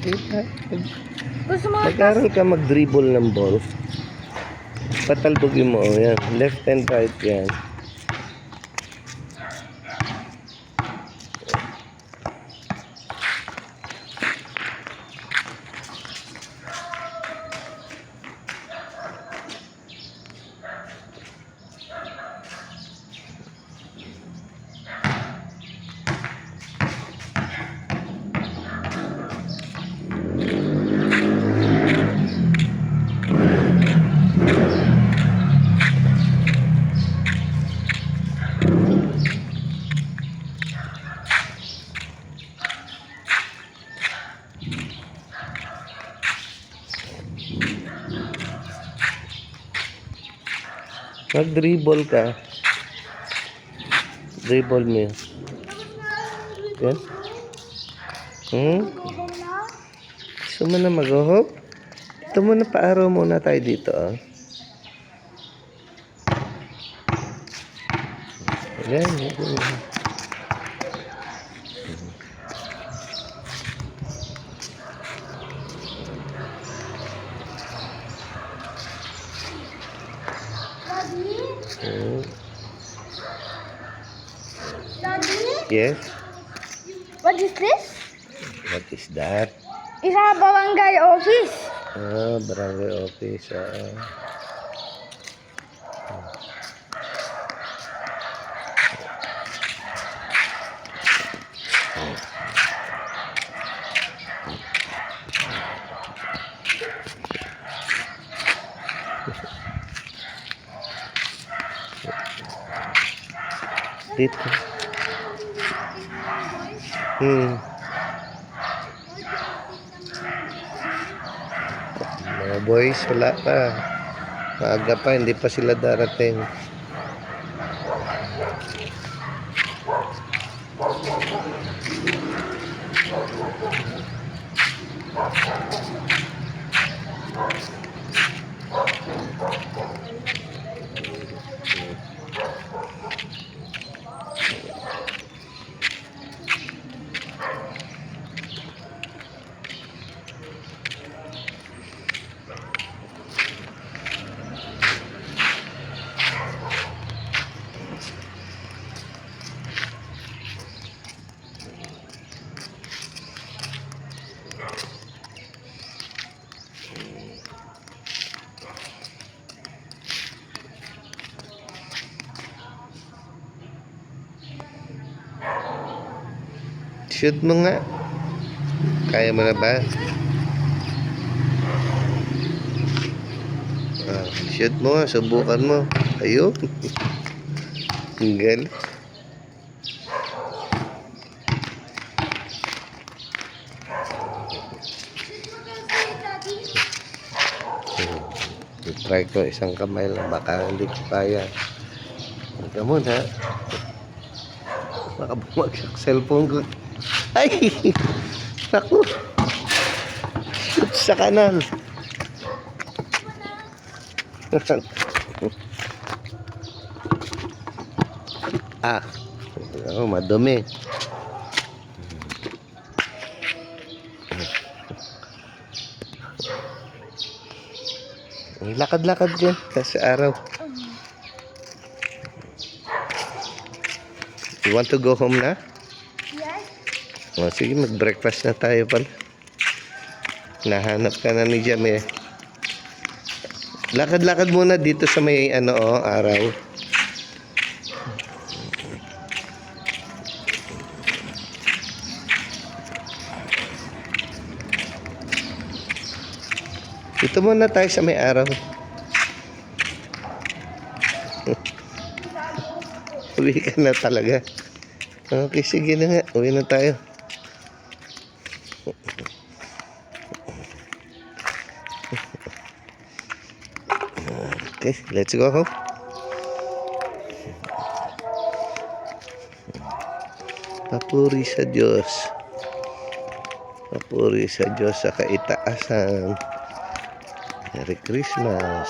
Gusto mo Mag-aral ka mag-dribble ng ball. Patalbogin mo, yan. Left and right, yan. Mag-dribble ka. Dribble mo yun. Yan. Gusto mo na mag-hop? Ito muna, paaraw muna tayo dito. Yan. Daddy? Yes? What is this? What is that? Isa barangay office. Barangay office. Dito. Mga boys, wala pa. Maaga pa, hindi pa sila darating. Shoot mo nga. Kaya mo na ba? Shoot mo nga. Subukan mo. Ayun. Tinggal. Try ko isang kamay lang. Baka hindi ko kaya. Huwag ka muna. Baka bumagsak cellphone ko. Ay! Naku! Shoot sa kanan. Madumi. Lakad-lakad dyan sa araw. You want to go home na? Sige, mag-breakfast na tayo pala. Nahanap ka na ni Jame. Lakad-lakad muna dito sa may araw. Dito muna tayo sa may araw. Uwi ka na talaga. Okay, sige na nga. Uwi na tayo. Okay, let's go home. Papuri sa Diyos. Papuri sa Diyos sa kaitaasan. Merry Christmas.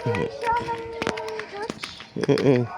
Siya ng church. Mm-mm.